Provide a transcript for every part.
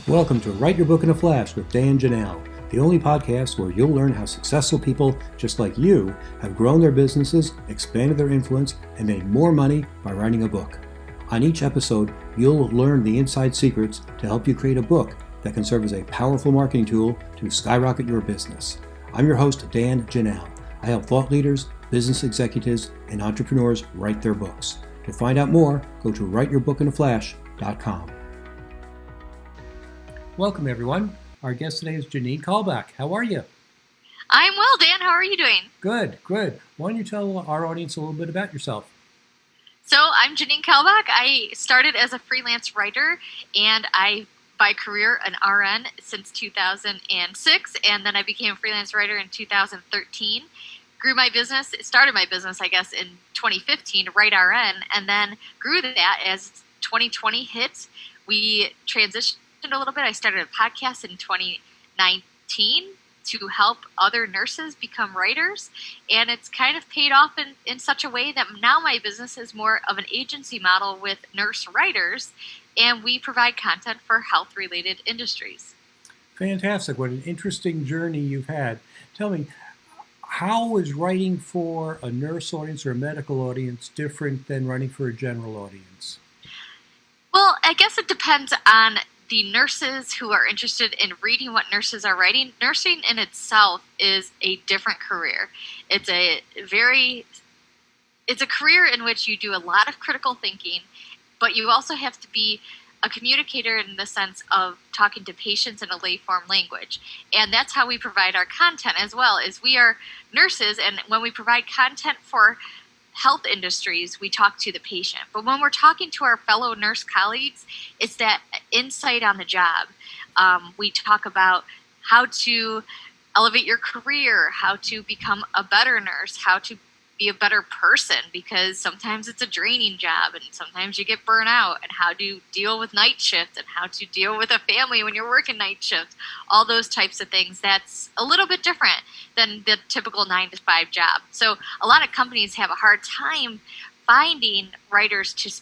Welcome to Write Your Book in a Flash with Dan and Janal, the only podcast where you'll learn how successful people just like you have grown their businesses, expanded their influence, and made more money by writing a book. On each episode, you'll learn the inside secrets to help you create a book that can serve as a powerful marketing tool to skyrocket your business. I'm your host, Dan Janal. I help thought leaders, business executives, and entrepreneurs write their books. To find out more, go to writeyourbookinaflash.com. Welcome, everyone. Our guest today is Janine Kelbach. How are you? I'm well, Dan. How are you doing? Good. Why don't you tell our audience a little bit about yourself? So I'm Janine Kelbach. I started as a freelance writer, and I, by career, an RN since 2006, and then I became a freelance writer in 2013. Started my business, I guess, in 2015 to write RN, and then grew that as 2020 hit. We transitioned a little bit. I started a podcast in 2019 to help other nurses become writers, and it's kind of paid off in such a way that now my business is more of an agency model with nurse writers, and we provide content for health-related industries. Fantastic. What an interesting journey you've had. Tell me, how is writing for a nurse audience or a medical audience different than writing for a general audience? Well, I guess it depends on the nurses who are interested in reading what nurses are writing. Nursing in itself is a different career. It's a career in which you do a lot of critical thinking, but you also have to be a communicator in the sense of talking to patients in a lay form language. And that's how we provide our content as well, is we are nurses, and when we provide content for health industries, we talk to the patient. But when we're talking to our fellow nurse colleagues, it's that insight on the job. We talk about how to elevate your career, how to become a better nurse, how to be a better person, because sometimes it's a draining job and sometimes you get burnt out, and how to deal with night shift and how to deal with a family when you're working night shift, all those types of things. That's a little bit different than the typical 9-to-5 job. So a lot of companies have a hard time finding writers to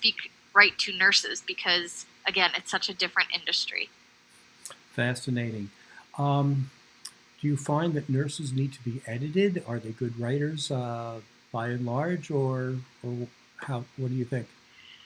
write to nurses because, again, it's such a different industry. Fascinating. Do you find that nurses need to be edited? Are they good writers by and large, or how? What do you think?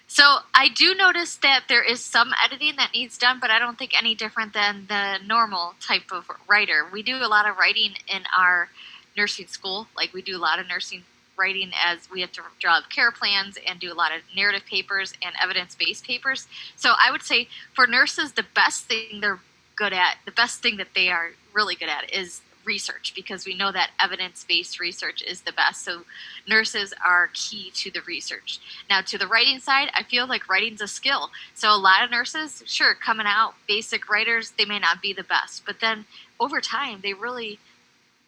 So I do notice that there is some editing that needs done, but I don't think any different than the normal type of writer. We do a lot of writing in our nursing school. Like, we do a lot of nursing writing as we have to draw up care plans and do a lot of narrative papers and evidence-based papers. So I would say for nurses, the best thing they're good at, the best thing that they are really good at is research, because we know that evidence-based research is the best. So nurses are key to the research. Now, to the writing side, I feel like writing's a skill. So a lot of nurses, sure, coming out, basic writers, they may not be the best, but then over time, they really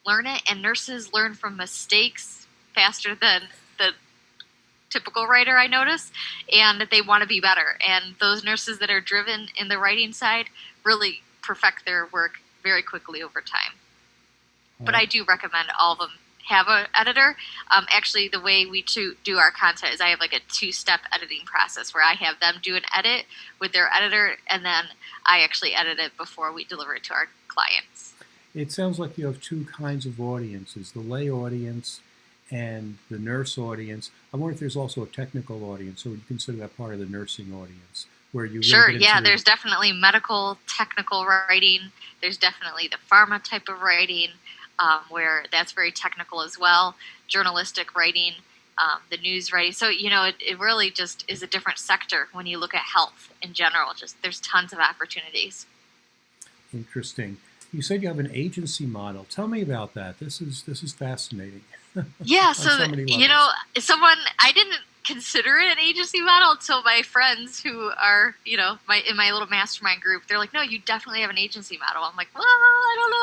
learn it, and nurses learn from mistakes faster than the typical writer, I notice, and they want to be better. And those nurses that are driven in the writing side really perfect their work very quickly over time. But I do recommend all of them have an editor. Actually, the way we do our content is I have like a 2-step editing process where I have them do an edit with their editor, and then I actually edit it before we deliver it to our clients. It sounds like you have two kinds of audiences, the lay audience and the nurse audience. I wonder if there's also a technical audience, or would you consider that part of the nursing audience? Where you Sure, yeah, there's definitely medical, technical writing. There's definitely the pharma type of writing, where that's very technical as well. Journalistic writing, the news writing. So, it really just is a different sector when you look at health in general. Just there's tons of opportunities. Interesting. You said you have an agency model. Tell me about that. This is fascinating. Yeah, so I didn't consider it an agency model until my friends who are, in my little mastermind group, they're like, no, you definitely have an agency model. I'm like, well, I don't know.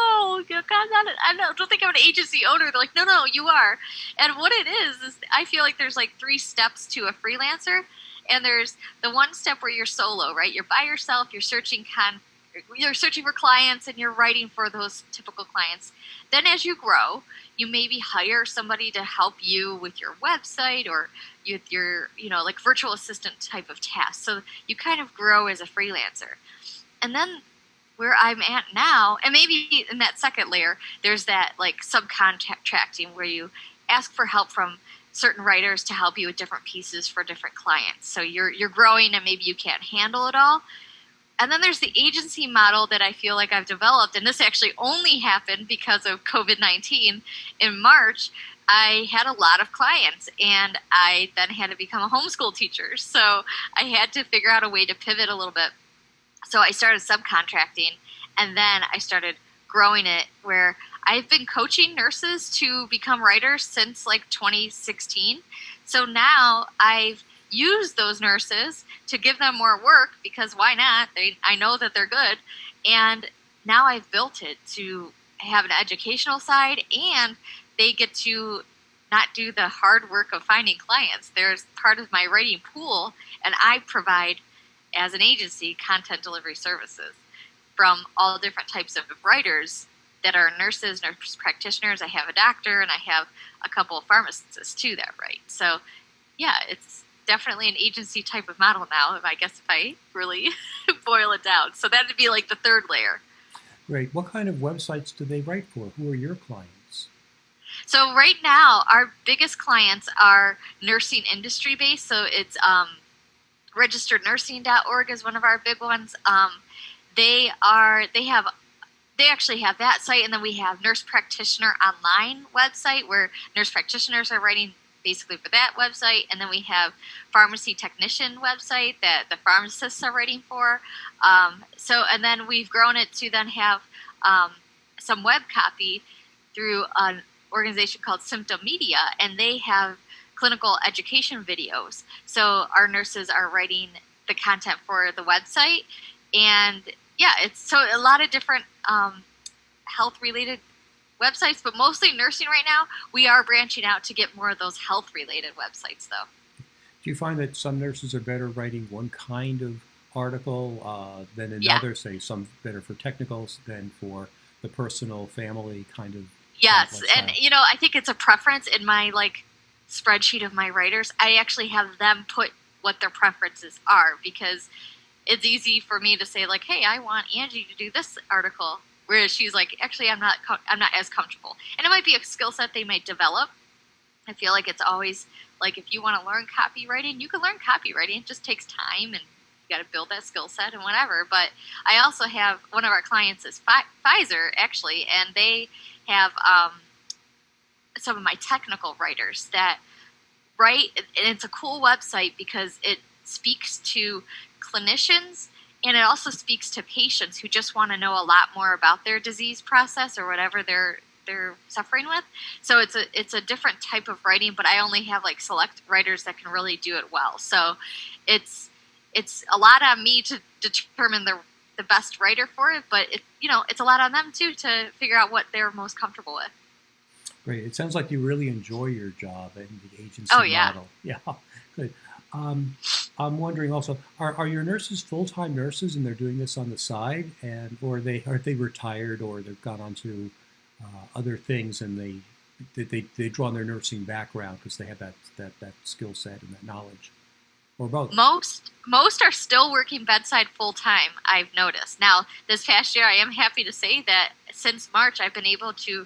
I don't think I'm an agency owner. They're like, no, you are. And what it is I feel like there's like 3 steps to a freelancer. And there's the one step where you're solo, right? You're by yourself, you're searching for clients, and you're writing for those typical clients. Then as you grow, you maybe hire somebody to help you with your website or with your, like virtual assistant type of tasks. So you kind of grow as a freelancer. And then where I'm at now, and maybe in that second layer, there's that like subcontracting where you ask for help from certain writers to help you with different pieces for different clients. So you're growing and maybe you can't handle it all. And then there's the agency model that I feel like I've developed, and this actually only happened because of COVID-19. In March, I had a lot of clients, and I then had to become a homeschool teacher. So I had to figure out a way to pivot a little bit. So I started subcontracting, and then I started growing it where I've been coaching nurses to become writers since like 2016. So now I've used those nurses to give them more work because why not? I know that they're good. And now I've built it to have an educational side, and they get to not do the hard work of finding clients. There's part of my writing pool, and I provide, as an agency, content delivery services from all different types of writers that are nurses, nurse practitioners. I have a doctor, and I have a couple of pharmacists too that write. So yeah, it's definitely an agency type of model now, I guess, if I really boil it down. So that would be like the third layer. Great. What kind of websites do they write for? Who are your clients? So right now, our biggest clients are nursing industry based. So it's registerednursing.org is one of our big ones. They actually have that site, and then we have Nurse Practitioner Online website where nurse practitioners are writing basically for that website, and then we have Pharmacy Technician website that the pharmacists are writing for. And then we've grown it to then have some web copy through an organization called Symptom Media, and they have clinical education videos. So our nurses are writing the content for the website, and yeah, it's so a lot of different health-related websites, but mostly nursing right now. We are branching out to get more of those health-related websites, though. Do you find that some nurses are better writing one kind of article than another? Yeah. Say some better for technicals than for the personal, family kind of. Yes, and I think it's a preference in my spreadsheet of my writers. I actually have them put what their preferences are because it's easy for me to say hey, I want Angie to do this article. Whereas she's like, actually, I'm not as comfortable. And it might be a skill set they might develop. I feel like it's always if you want to learn copywriting, you can learn copywriting. It just takes time, and you got to build that skill set and whatever. But I also have one of our clients is Pfizer actually, and they have some of my technical writers that write, and it's a cool website because it speaks to clinicians. And it also speaks to patients who just want to know a lot more about their disease process or whatever they're suffering with. So it's a different type of writing, but I only have select writers that can really do it well. So it's a lot on me to determine the best writer for it, but it's a lot on them too to figure out what they're most comfortable with. Great. It sounds like you really enjoy your job and the agency model. Yeah, good. I'm wondering also, are your nurses full-time nurses and they're doing this on the side, or are they retired or they've gone on to other things and they draw on their nursing background because they have that skill set and that knowledge, or both? Most are still working bedside full-time, I've noticed. Now, this past year, I am happy to say that since March, I've been able to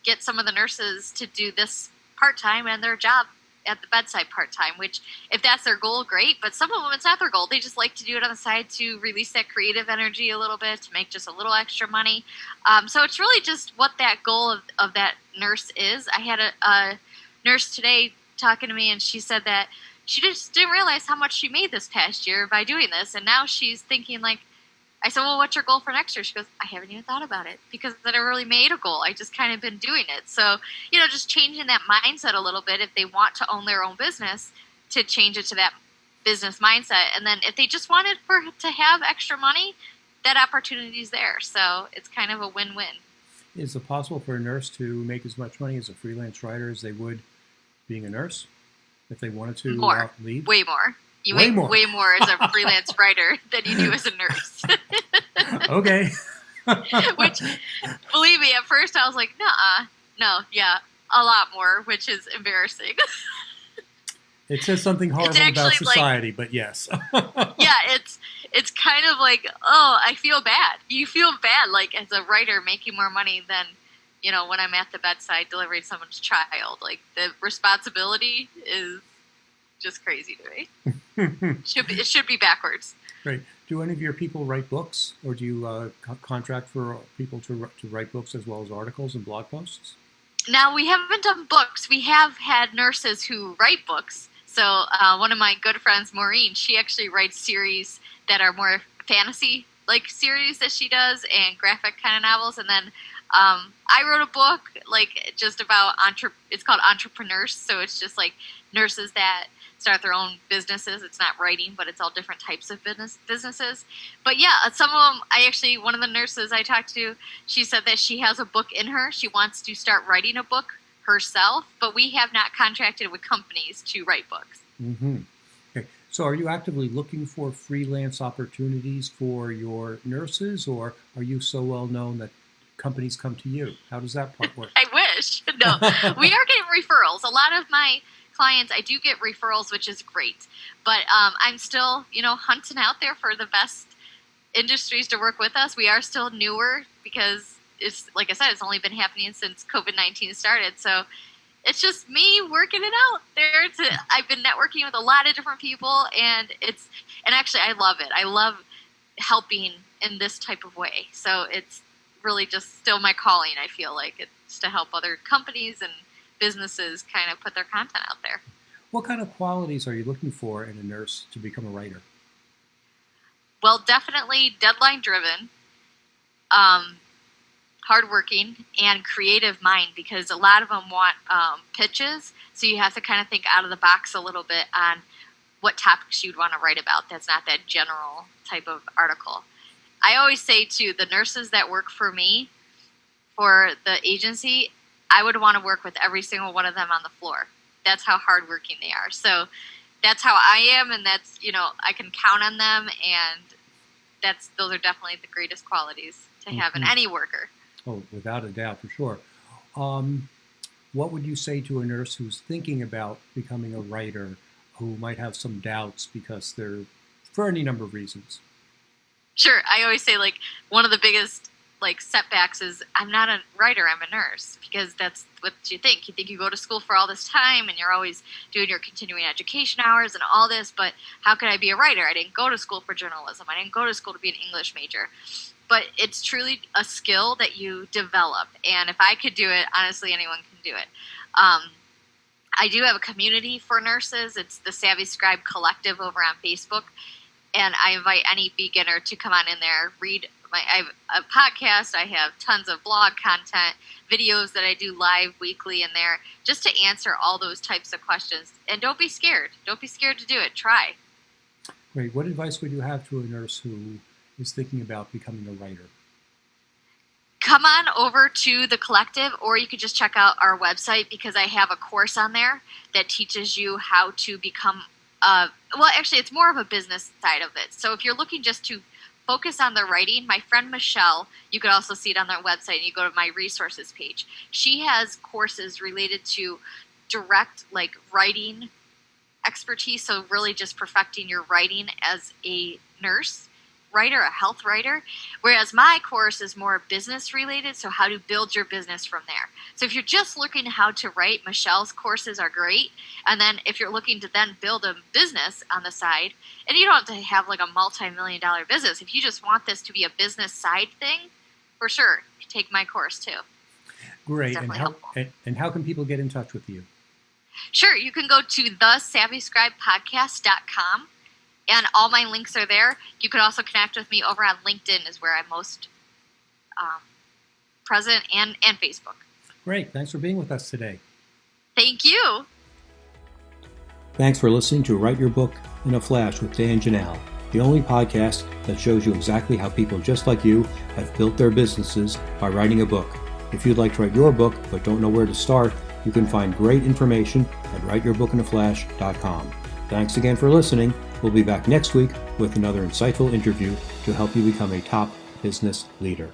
get some of the nurses to do this part-time and their job at the bedside part-time, which if that's their goal, great. But some of them, it's not their goal. They just like to do it on the side to release that creative energy a little bit, to make just a little extra money. So it's really just what that goal of that nurse is. I had a nurse today talking to me, and she said that she just didn't realize how much she made this past year by doing this. And now she's thinking I said, well, what's your goal for next year? She goes, I haven't even thought about it because I never really made a goal. I just kind of been doing it. So, just changing that mindset a little bit if they want to own their own business, to change it to that business mindset. And then if they just wanted to have extra money, that opportunity is there. So it's kind of a win-win. Is it possible for a nurse to make as much money as a freelance writer as they would being a nurse if they wanted to leave? Way more. You make way more as a freelance writer than you do as a nurse. Okay. Which, believe me, at first I was like, no, a lot more, which is embarrassing. It says something horrible about society, but yes. Yeah, it's kind of like, oh, I feel bad. You feel bad, like as a writer making more money than, when I'm at the bedside delivering someone's child. Like the responsibility is just crazy to me. It should be backwards. Right. Do any of your people write books, or do you contract for people to write books as well as articles and blog posts? Now, we haven't done books. We have had nurses who write books. So one of my good friends, Maureen, she actually writes series that are more fantasy-like series that she does and graphic kind of novels. And then I wrote a book just about it's called Entrepreneurs. So it's just like nurses that start their own businesses. It's not writing, but it's all different types of businesses. But yeah, some of them, one of the nurses I talked to, she said that she has a book in her. She wants to start writing a book herself, but we have not contracted with companies to write books. Mm-hmm. Okay. So are you actively looking for freelance opportunities for your nurses, or are you so well known that companies come to you? How does that part work? I wish. No, we are getting referrals. A lot of my clients, I do get referrals, which is great. But I'm still, hunting out there for the best industries to work with us. We are still newer because it's, like I said, it's only been happening since COVID-19 started. So it's just me working it out there. I've been networking with a lot of different people, and actually I love it. I love helping in this type of way. So it's really just still my calling. I feel like it's to help other companies and businesses kind of put their content out there. What kind of qualities are you looking for in a nurse to become a writer? Well, definitely deadline driven, hardworking, and creative mind, because a lot of them want pitches. So you have to kind of think out of the box a little bit on what topics you'd want to write about. That's not that general type of article. I always say to the nurses that work for me, for the agency, I would want to work with every single one of them on the floor. That's how hardworking they are. So that's how I am, and that's, I can count on them, and those are definitely the greatest qualities to have in any worker. Oh, without a doubt, for sure. What would you say to a nurse who's thinking about becoming a writer, who might have some doubts because they're, for any number of reasons? Sure. I always say, one of the biggest setbacks is I'm not a writer, I'm a nurse, because that's what you think. You think you go to school for all this time and you're always doing your continuing education hours and all this, but how could I be a writer? I didn't go to school for journalism. I didn't go to school to be an English major. But it's truly a skill that you develop, and if I could do it, honestly, anyone can do it. I do have a community for nurses. It's the Savvy Scribe Collective over on Facebook, and I invite any beginner to come on in there, read I have a podcast, I have tons of blog content, videos that I do live weekly in there, just to answer all those types of questions. And don't be scared. Don't be scared to do it. Try. Great. What advice would you have to a nurse who is thinking about becoming a writer? Come on over to the collective, or you could just check out our website, because I have a course on there that teaches you how to become, actually, it's more of a business side of it. So if you're looking just to focus on the writing, my friend Michelle, you could also see it on their website, and you go to my resources page. She has courses related to direct writing expertise, so really just perfecting your writing as a nurse writer, a health writer, whereas my course is more business related, so how to build your business from there. So if you're just looking how to write, Michelle's courses are great. And then if you're looking to then build a business on the side, and you don't have to have a multi-million-dollar business, if you just want this to be a business side thing, for sure, take my course too. Great. And how can people get in touch with you? Sure, you can go to thesavvyscribepodcast.com. And all my links are there. You could also connect with me over on LinkedIn, is where I'm most present, and Facebook. Great. Thanks for being with us today. Thank you. Thanks for listening to Write Your Book in a Flash with Dan and Janal, the only podcast that shows you exactly how people just like you have built their businesses by writing a book. If you'd like to write your book but don't know where to start, you can find great information at writeyourbookinaflash.com. Thanks again for listening. We'll be back next week with another insightful interview to help you become a top business leader.